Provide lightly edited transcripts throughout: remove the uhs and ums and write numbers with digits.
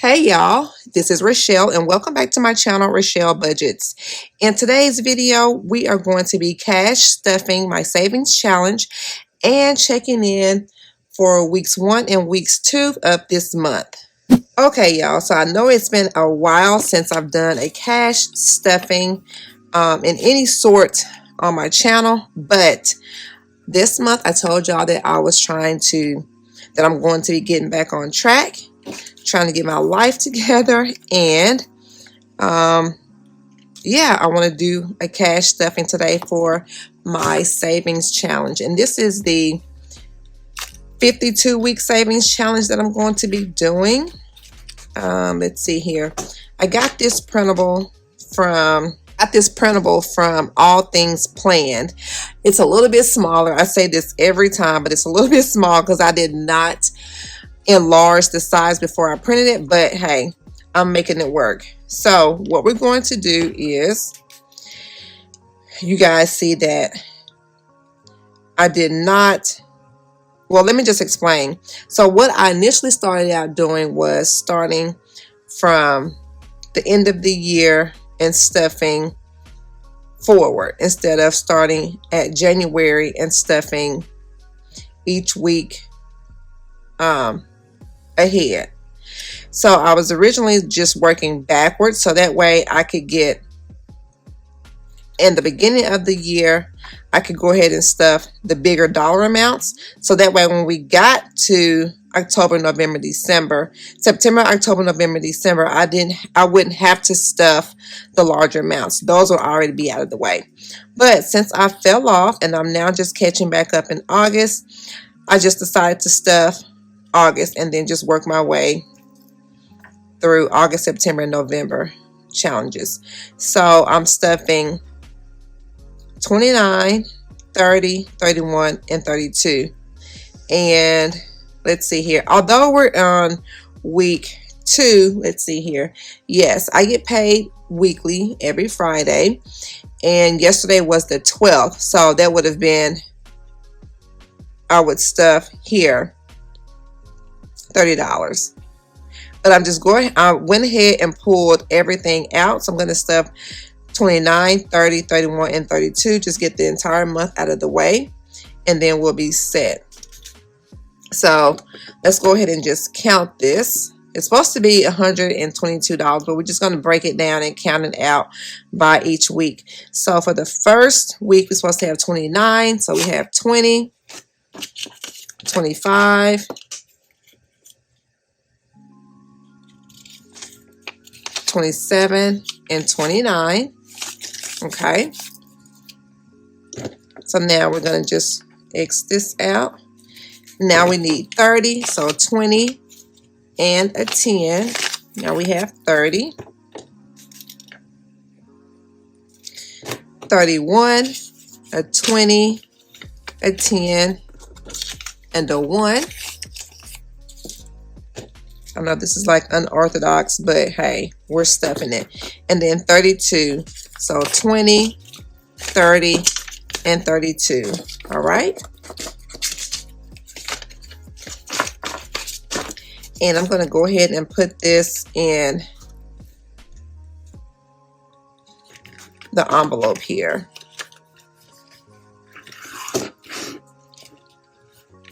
Hey y'all, this is Rachelle and welcome back to my channel, Rachelle Budgets. In today's video, we are going to be cash stuffing my savings challenge and checking in for weeks 1 and weeks 2 of this month. Okay y'all, so I know it's been a while since I've done a cash stuffing in any sort on my channel, but this month I told y'all that I'm going to be getting back on track, trying to get my life together, and yeah, I want to do a cash stuffing today for my savings challenge. And this is the 52-week savings challenge that I'm going to be doing. Let's see here. I got this printable from All Things Planned. It's a little bit smaller. I say this every time, but it's a little bit small because I did not enlarge the size before I printed it, but hey, I'm making it work. So what we're going to do is, you guys see that I did not, well, let me just explain. So what I initially started out doing was starting from the end of the year and stuffing forward instead of starting at January and stuffing each week ahead. So I was originally just working backwards so that way I could get, in the beginning of the year, I could go ahead and stuff the bigger dollar amounts. So that way when we got to October, November, December, September, October, November, December, I wouldn't have to stuff the larger amounts. Those will already be out of the way. But since I fell off and I'm now just catching back up in August, I just decided to stuff August and then just work my way through August, September, and November challenges. So I'm stuffing 29, 30, 31, and 32. And let's see here. Although we're on week 2, let's see here. Yes, I get paid weekly every Friday. And yesterday was the 12th. So that would have been, I would stuff here $30. But I went ahead and pulled everything out. So I'm going to stuff 29, 30, 31, and 32. Just get the entire month out of the way. And then we'll be set. So let's go ahead and just count this. It's supposed to be $122, but we're just going to break it down and count it out by each week. So for the first week, we're supposed to have 29. So we have 20, 25, 27, and 29. Okay. So now we're going to just X this out. Now we need 30. So 20 and a 10. Now we have 30. 31, a 20, a 10, and a 1. I know this is like unorthodox, but hey, we're stuffing it. And then 32. So 20, 30, and 32. All right. And I'm going to go ahead and put this in the envelope here.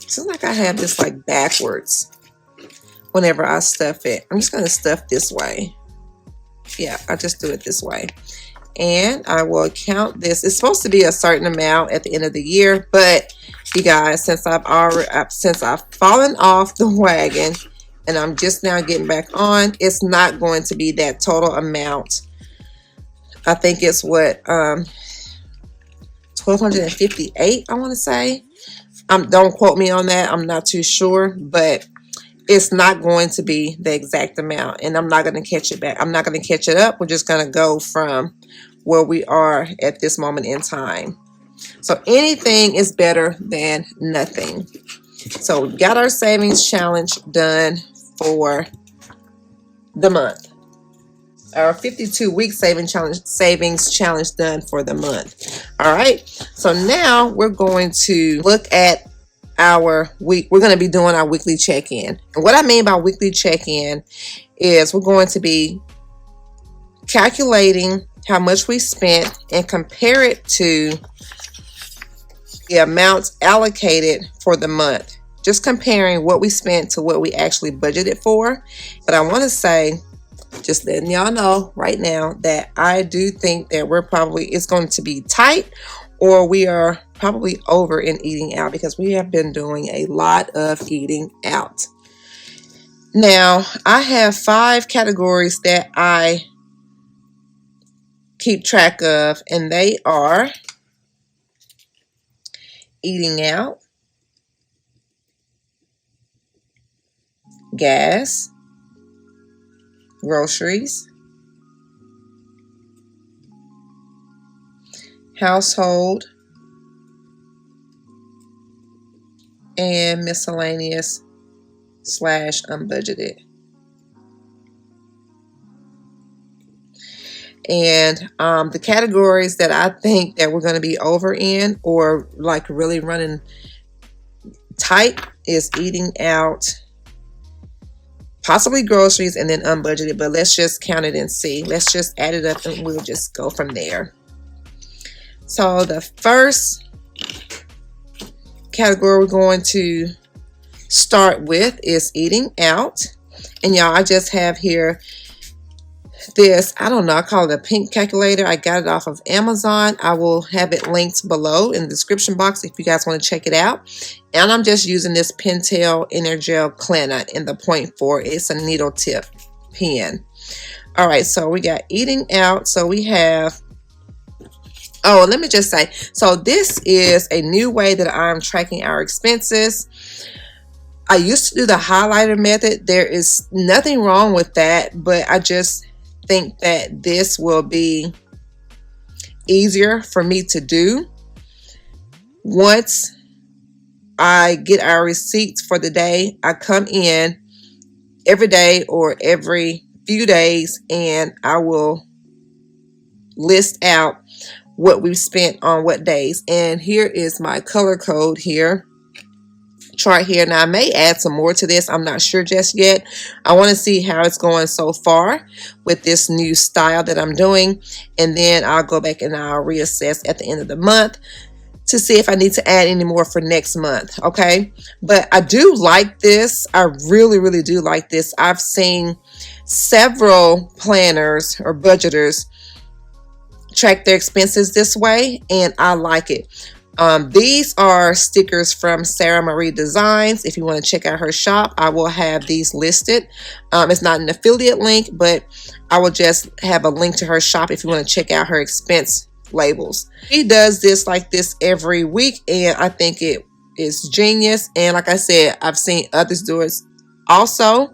Seems like I have this like backwards whenever I stuff it. I'm just going to stuff this way. Yeah, I just do it this way. And I will count this. It's supposed to be a certain amount at the end of the year, but you guys, since I've fallen off the wagon and I'm just now getting back on, it's not going to be that total amount. I think it's what 1,258, I want to say. Don't quote me on that. I'm not too sure, but it's not going to be the exact amount, and I'm not going to catch it back. I'm not going to catch it up. We're just going to go from where we are at this moment in time. So anything is better than nothing. So we got our savings challenge done for the month. Our 52-week savings challenge done for the month. All right. So now we're going to look at our week. We're going to be doing our weekly check-in. And what I mean by weekly check-in is we're going to be calculating how much we spent and compare it to the amounts allocated for the month. Just comparing what we spent to what we actually budgeted for. But I want to say, just letting y'all know right now, that I do think that it's going to be tight, or we are probably over in eating out, because we have been doing a lot of eating out. Now, I have 5 categories that I keep track of, and they are eating out, gas, groceries, household, and miscellaneous / unbudgeted. And the categories that I think that we're going to be over in, or like really running tight, is eating out, possibly groceries, and then unbudgeted. But let's just count it and see. Let's just add it up and we'll just go from there. So the first category we're going to start with is eating out. And y'all, I just have here this, I don't know, I call it a pink calculator. I got it off of Amazon. I will have it linked below in the description box if you guys want to check it out. And I'm just using this Pentel Energel Cleaner in the 0.4. It's a needle tip pen. All right, so we got eating out. So we have, oh, let me just say, so this is a new way that I'm tracking our expenses. I used to do the highlighter method. There is nothing wrong with that, but I just think that this will be easier for me to do. Once I get our receipts for the day, I come in every day or every few days and I will list out what we've spent on what days. And here is my color code here, chart here. Now I may add some more to this. I'm not sure just yet. I want to see how it's going so far with this new style that I'm doing, and then I'll go back and I'll reassess at the end of the month to see if I need to add any more for next month. Okay, but I do like this. I really do like this. I've seen several planners or budgeters track their expenses this way, and I like it. These are stickers from Sarah Marie Designs. If you want to check out her shop, I will have these listed. It's not an affiliate link, but I will just have a link to her shop if you want to check out her expense labels. She does this like this every week, and I think it is genius. And like I said, I've seen others do it also.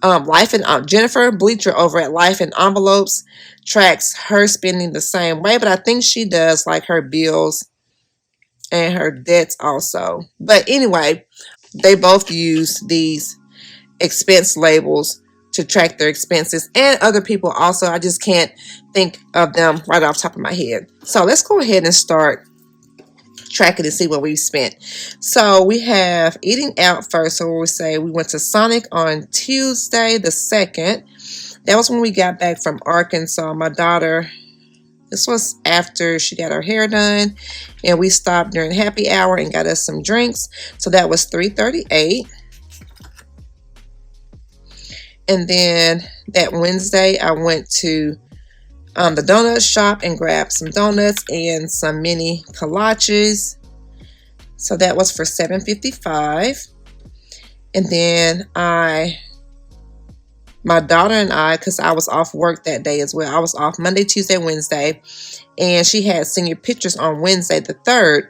Life and Jennifer Bleacher over at Life and Envelopes tracks her spending the same way, but I think she does like her bills and her debts also. But anyway, they both use these expense labels to track their expenses, and other people also. I just can't think of them right off the top of my head. So let's go ahead and start tracking and see what we've spent. So we have eating out first. So we say we went to Sonic on Tuesday the 2nd. That was when we got back from Arkansas. My daughter, this was after she got her hair done, and we stopped during happy hour and got us some drinks. So that was $3.38. And then that Wednesday, I went to the donut shop and grabbed some donuts and some mini kolaches. So that was for $7.55. And then my daughter and I, because I was off work that day as well. I was off Monday, Tuesday, Wednesday, and she had senior pictures on Wednesday the 3rd.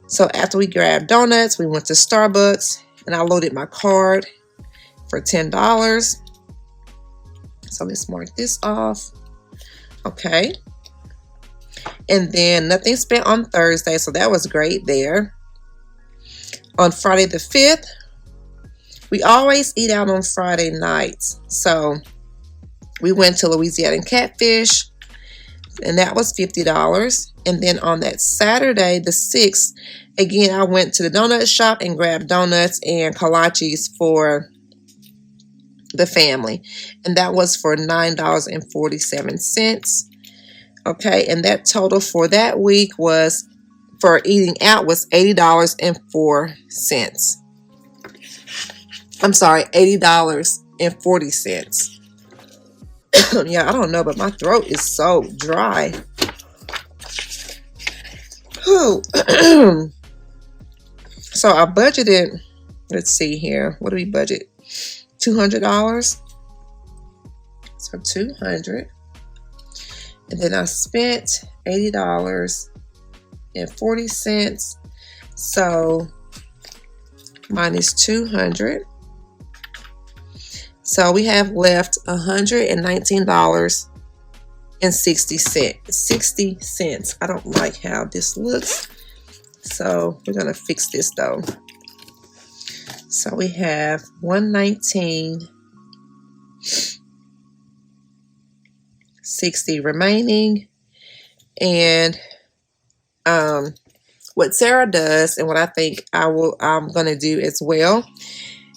So after we grabbed donuts, we went to Starbucks, and I loaded my card for $10. So let's mark this off. Okay. And then nothing spent on Thursday, so that was great there. On Friday the 5th, we always eat out on Friday nights. So we went to Louisiana Catfish. and that was $50. And then on that Saturday, the 6th, again, I went to the donut shop and grabbed donuts and kolaches for the family, and that was for $9.47. Okay, and that total for that week was, for eating out, was $80.04. I'm sorry, $80.40. Yeah, I don't know, but my throat is so dry. So I budgeted, let's see here, what do we budget? $200. So $200. And then I spent $80.40. So minus $200. So we have left $119.60. I don't like how this looks, so we're gonna fix this though. So we have $119.60 remaining, and what Sarah does, and what I think I'm gonna do as well,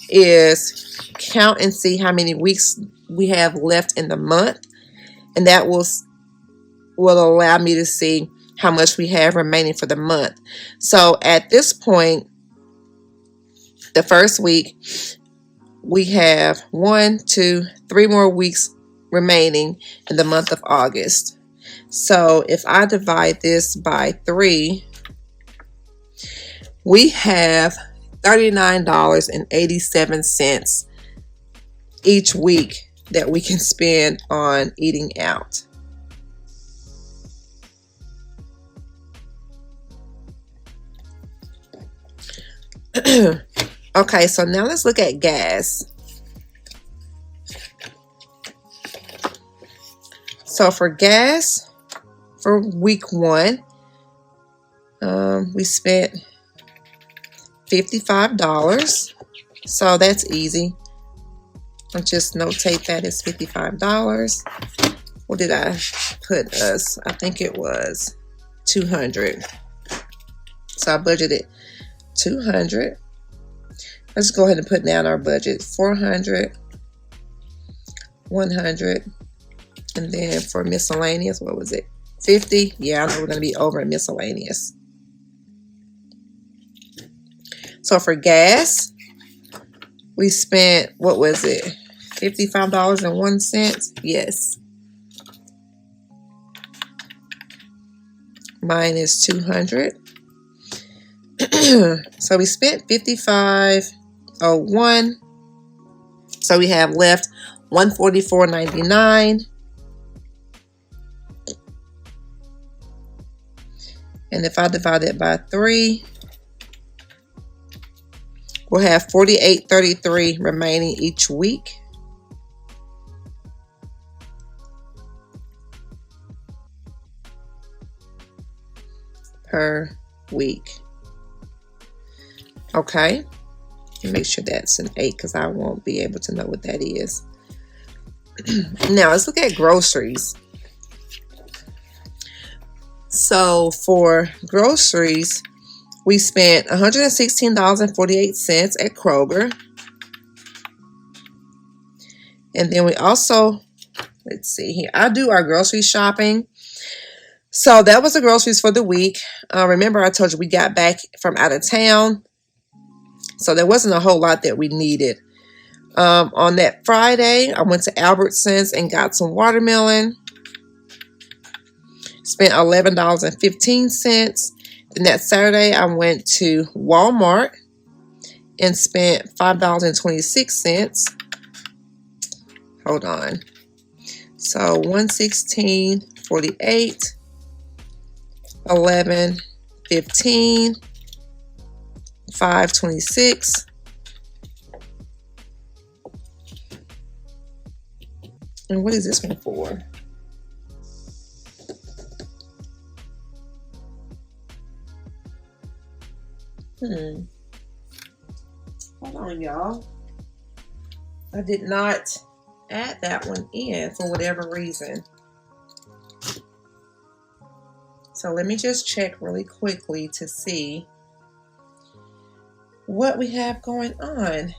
is count and see how many weeks we have left in the month, and that will allow me to see how much we have remaining for the month. So at this point, the first week, we have 1, 2, 3 more weeks remaining in the month of August. So if I divide this by 3, we have $39.87 each week that we can spend on eating out. Okay, so now let's look at gas. So for gas, for week 1, we spent $55. So that's easy. I'll just notate that it's $55. What did I put us? I think it was $200. So I budgeted $200. Let's go ahead and put down our budget. $400, $100, and then for miscellaneous, what was it? $50. Yeah, I know we're going to be over at miscellaneous. So for gas, we spent, what was it? $55.01. Yes. Minus $200. So we spent $55.01. So we have left $144.99. And if I divide it by 3, we'll have $48.33 remaining each week. Per week. Okay. Make sure that's an 8 because I won't be able to know what that is. Now let's look at groceries. So for groceries, we spent $116.48 at Kroger. And then we also, let's see here, I do our grocery shopping. So that was the groceries for the week. Remember I told you we got back from out of town. So there wasn't a whole lot that we needed. On that Friday, I went to Albertsons and got some watermelon. Spent $11.15. Then that Saturday, I went to Walmart and spent $5.26. Hold on. So $116.48, $11.15, $5.26. And what is this one for? Hold on, y'all. I did not add that one in for whatever reason. So let me just check really quickly to see what we have going on.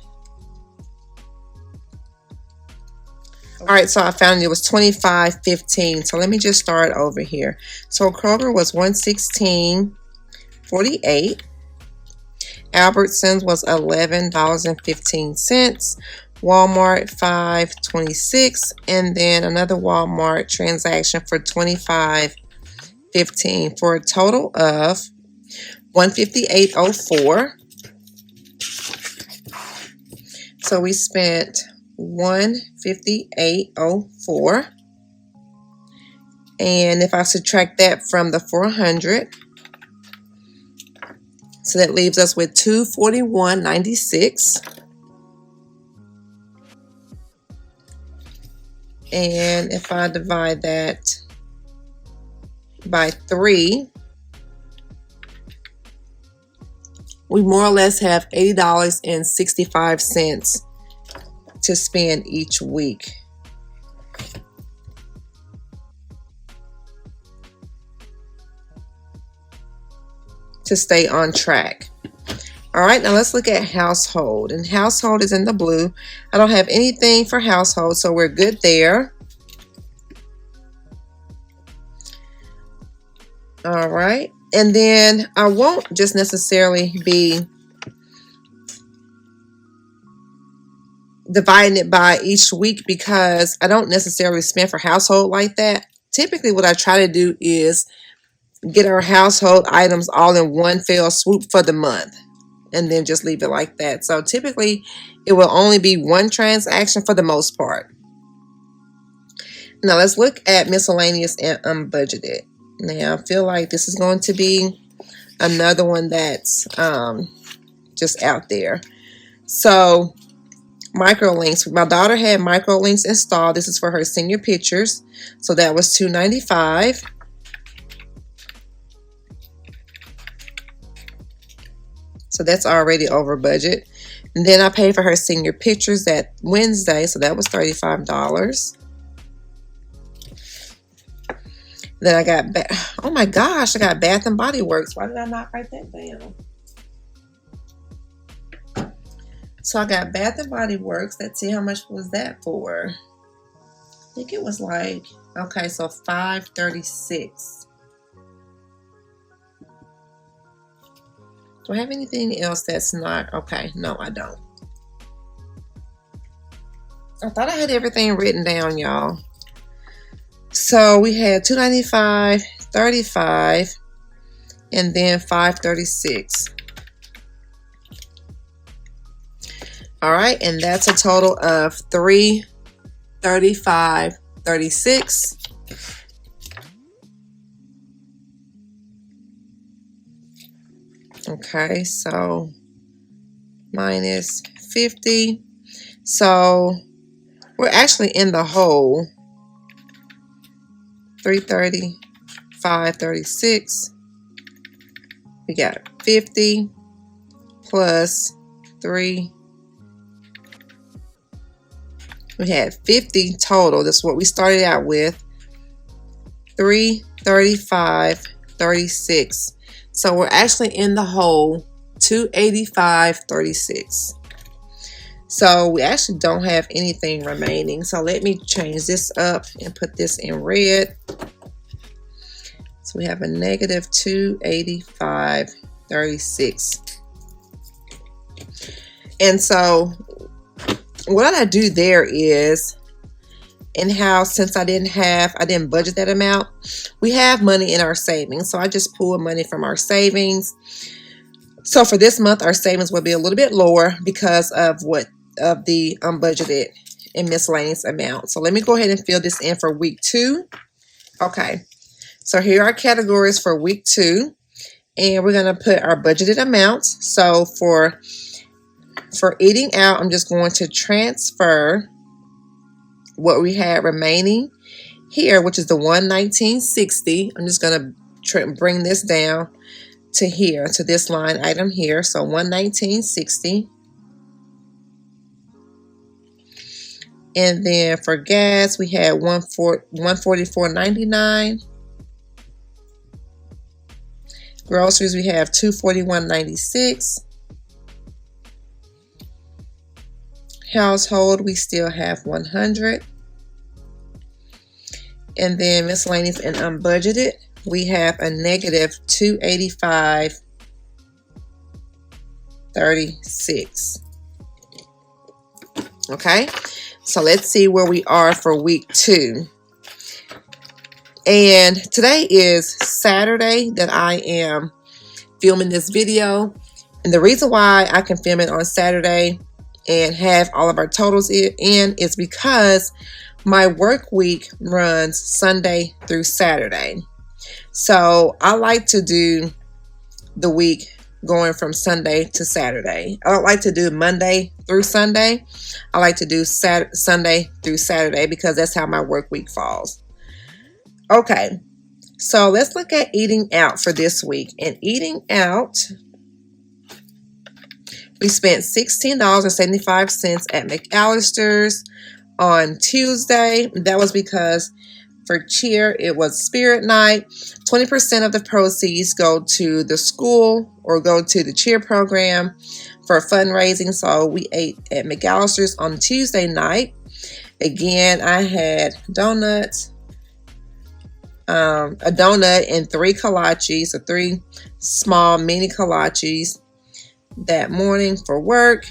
All right, so I found it was $25.15. So let me just start over here. So Kroger was $116.48. Albertsons was $11.15. Walmart $5.26, and then another Walmart transaction for $25.15 for a total of $158.04. So we spent $158.04, and if I subtract that from the 400, so that leaves us with $241.96. And if I divide that by 3, we more or less have $80.65 to spend each week. To stay on track. All right, now let's look at household. And household is in the blue. I don't have anything for household, so we're good there. All right, and then I won't just necessarily be dividing it by each week because I don't necessarily spend for household like that. Typically what I try to do is get our household items all in one fell swoop for the month and then just leave it like that. So typically it will only be one transaction for the most part. Now let's look at miscellaneous and unbudgeted. Now I feel like this is going to be another one that's just out there. So microlinks. My daughter had microlinks installed. This is for her senior pictures. So that was $295. So that's already over budget. And then I paid for her senior pictures that Wednesday. So that was $35. Then I got, oh my gosh, I got Bath and Body Works. Why did I not write that down? So I got Bath and Body Works. Let's see, how much was that for? I think it was like, okay, so $5.36. Do I have anything else that's not? Okay, no, I don't. I thought I had everything written down, y'all. So we had $295, $35, and then $5.36. All right, and that's a total of $335.36. Okay, so minus 50. So we're actually in the hole. 330, 536. We got 50 plus 3. We had 50 total. That's what we started out with. 335.36. So we're actually in the hole, 285.36. So we actually don't have anything remaining. So let me change this up and put this in red. So we have a negative 285.36. And so what I do there is, in-house, since I didn't budget that amount, we have money in our savings. So I just pull money from our savings. So for this month, our savings will be a little bit lower because of the unbudgeted and miscellaneous amount. So let me go ahead and fill this in for week 2. Okay, so here are categories for week 2, and we're going to put our budgeted amounts. So for eating out, I'm just going to transfer what we had remaining here, which is the $119.60. I'm just going to bring this down to here, to this line item here. So $119.60. And then for gas, we had $144.99. Groceries, we have $241.96. Household, we still have $100. And then miscellaneous and unbudgeted, we have a negative $285.36. Okay, so let's see where we are for week 2. And today is Saturday that I am filming this video. And the reason why I can film it on Saturday and have all of our totals in is because my work week runs Sunday through Saturday. So I like to do the week going from Sunday to Saturday. I don't like to do Monday through Sunday. I like to do Sunday through Saturday because that's how my work week falls. Okay, so let's look at eating out for this week. And eating out, we spent $16.75 at McAllister's on Tuesday. That was because for cheer, it was spirit night. 20% of the proceeds go to the school or go to the cheer program for fundraising. So we ate at McAllister's on Tuesday night. Again, I had donuts, a donut and 3 kolaches, or 3 small mini kolaches that morning for work.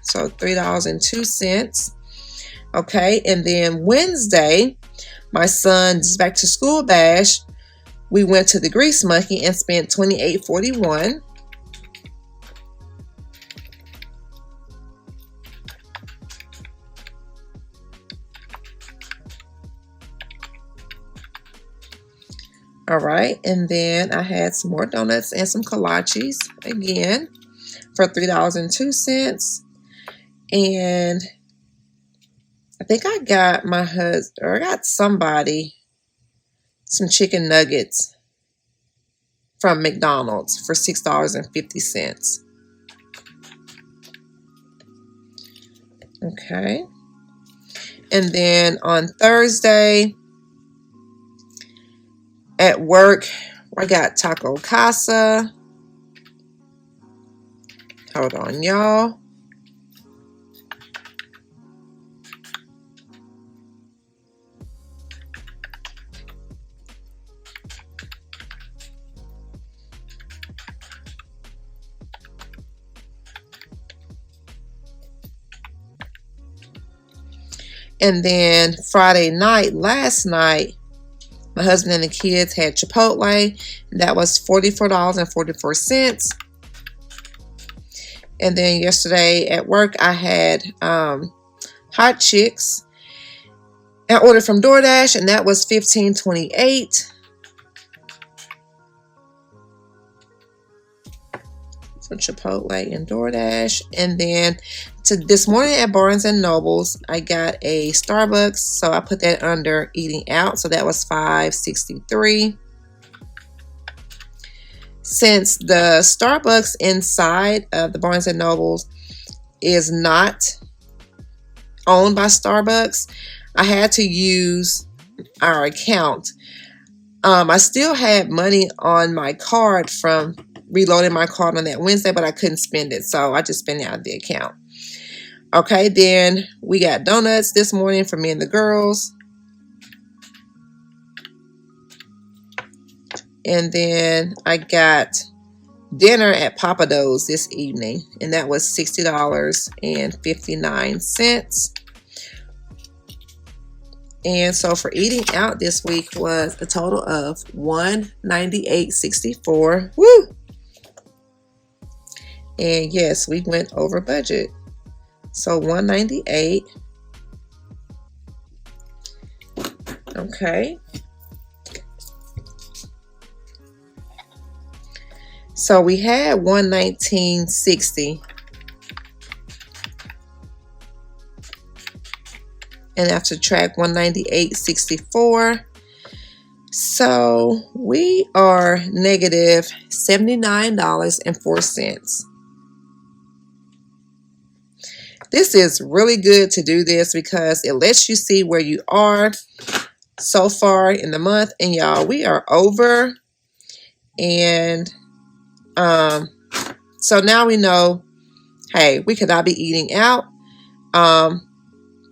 So $3.02. Okay, and then Wednesday, my son's back to school bash, we went to the Grease Monkey and spent $28.41. All right, and then I had some more donuts and some kolaches again for $3.02. And I think I got my husband, or I got somebody, some chicken nuggets from McDonald's for $6.50. Okay. And then on Thursday at work, I got Taco Casa. Hold on, y'all. And then Friday night, last night, my husband and the kids had Chipotle. That was $44.44. And then yesterday at work, I had hot chicks. I ordered from DoorDash, and that was $15.28. For Chipotle and DoorDash. And then this morning at Barnes & Nobles, I got a Starbucks, so I put that under eating out, so that was $5.63. Since the Starbucks inside of the Barnes & Nobles is not owned by Starbucks, I had to use our account. I still had money on my card from reloading my card on that Wednesday, but I couldn't spend it, so I just spent it out of the account. Okay, then we got donuts this morning for me and the girls. And then I got dinner at Papa Do's this evening, and that was $60.59. And so for eating out this week was a total of $198.64. Woo! And yes, we went over budget. So $198. Okay. So we had $119.60. And I have to track $198.64. So we are negative $79.04. This is really good to do this because it lets you see where you are so far in the month. And y'all, we are over. And So now we know, hey, we could not be eating out.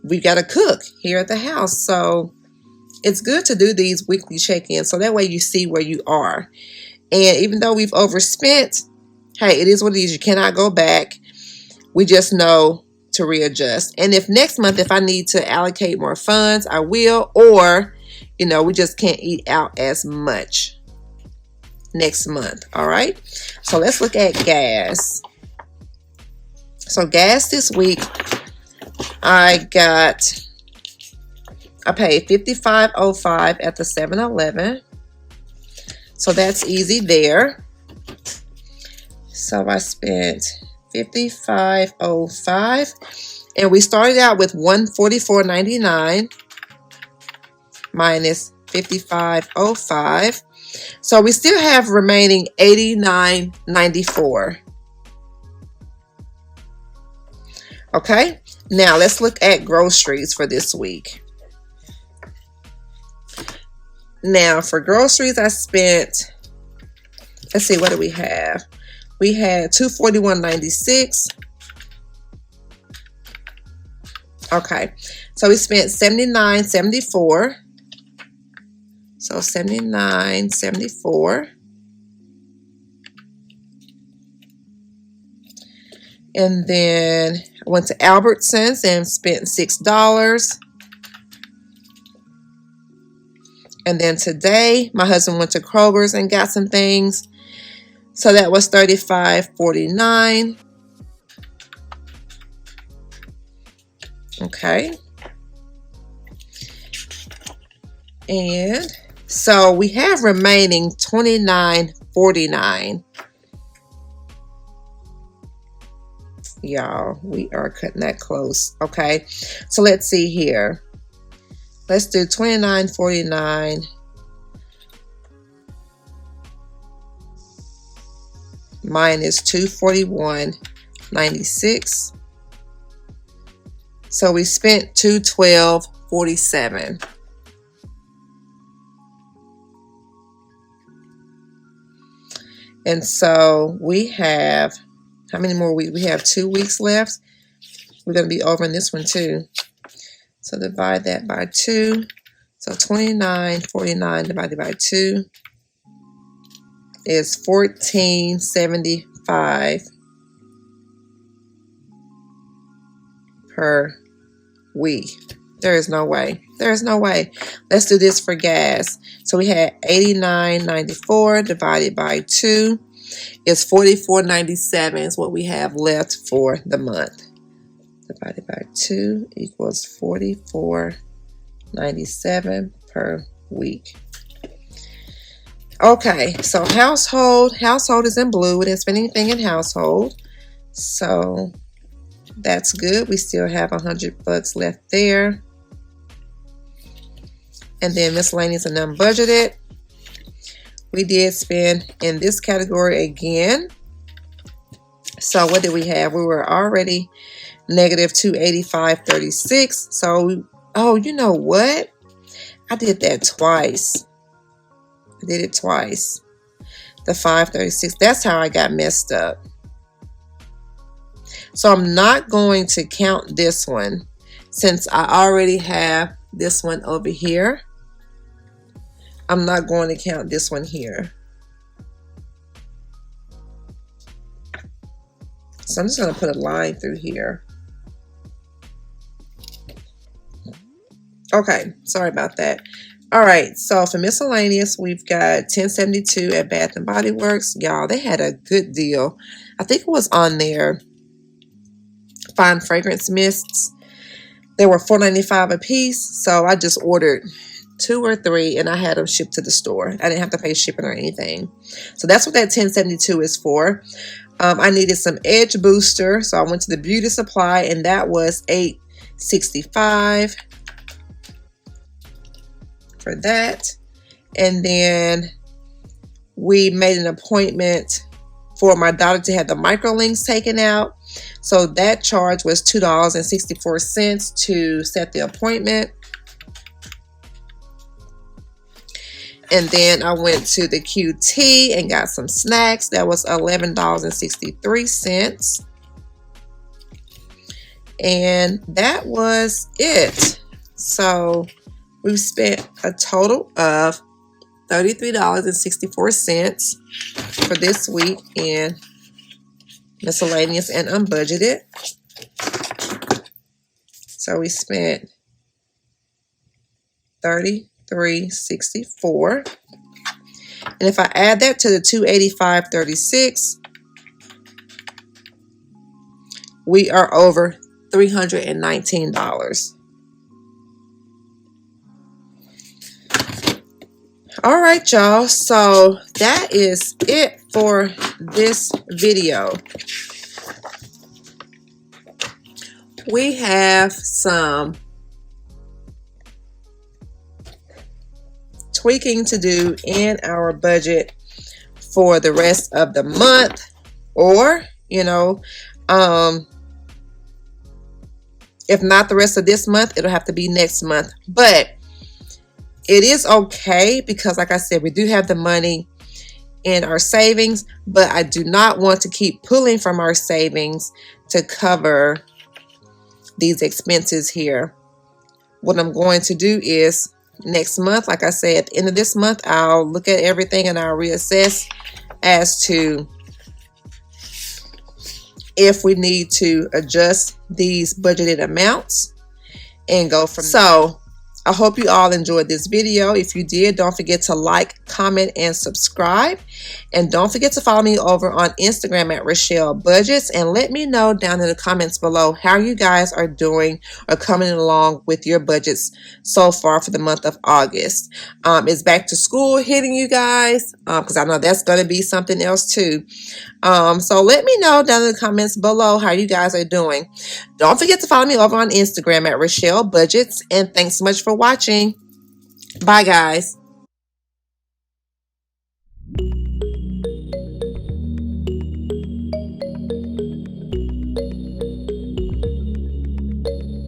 We got to cook here at the house. So it's good to do these weekly check-ins so that way you see where you are. And even though we've overspent, hey, it is what it is. You cannot go back. We just know to readjust. And if next month, if I need to allocate more funds, I will. Or, you know, we just can't eat out as much next month. All right. So let's look at gas. So gas this week, I paid $55.05 at the 7-Eleven. So that's easy there. So I spent $55.05, and we started out with $144.99 minus $55.05. So we still have remaining $89.94. Okay, now let's look at groceries for this week. Now for groceries, I spent, let's see, what do we have? We had $241.96. Okay, so we spent $79.74. So $79.74. And then I went to Albertsons and spent $6. And then today, my husband went to Kroger's and got some things. So that was $35.49. Okay. And so we have remaining $29.49. Y'all, we are cutting that close. Okay. So let's see here. Let's do $29.49 minus $241.96. So we spent $212.47. And so we have, how many more weeks? We have 2 weeks left. We're going to be over in this one too. So divide that by 2. So $29.49 divided by 2 is $14.75 per week. There is no way. There is no way. Let's do this for gas. So we had $89.94 divided by 2 is $44.97 is what we have left for the month. Divided by 2 equals $44.97 per week. Okay, so household is in blue. We didn't spend anything in household, so that's good. We still have $100 left there. And then miscellaneous and unbudgeted. We did spend in this category again. So what did we have? We were already negative $285.36. So, oh, you know what? I did that twice. I did it twice. The $536. That's how I got messed up. So I'm not going to count this one since I already have this one over here. I'm not going to count this one here. So I'm just going to put a line through here. Okay, sorry about that. All right, so for miscellaneous, we've got $10.72 at Bath and Body Works. Y'all, they had a good deal. I think it was on their fine fragrance mists. They were $4.95 a piece, so I just ordered 2 or 3 and I had them shipped to the store. I didn't have to pay shipping or anything. So that's what that $10.72 is for. I needed some edge booster, so I went to the beauty supply and that was $8.65 for that. And then we made an appointment for my daughter to have the microlinks taken out. So that charge was $2.64 to set the appointment. And then I went to the QT and got some snacks. That was $11.63. And that was it. So we spent a total of $33.64 for this week in miscellaneous and unbudgeted. So we spent $33.64. And if I add that to the $285.36, we are over $319. All right, y'all. So that is it for this video. We have some tweaking to do in our budget for the rest of the month, or if not the rest of this month, it'll have to be next month. But it is okay because, like I said, we do have the money in our savings, but I do not want to keep pulling from our savings to cover these expenses here. What I'm going to do is next month, like I said, at the end of this month, I'll look at everything and I'll reassess as to if we need to adjust these budgeted amounts and go from there. So I hope you all enjoyed this video. If you did, don't forget to like, comment, and subscribe. And don't forget to follow me over on Instagram at Rachelle Budgets. And let me know down in the comments below how you guys are doing or coming along with your budgets so far for the month of August. It's back to school hitting you guys, because I know that's going to be something else too. So let me know down in the comments below how you guys are doing. Don't forget to follow me over on Instagram at Rachelle Budgets. And thanks so much for watching. Bye, guys.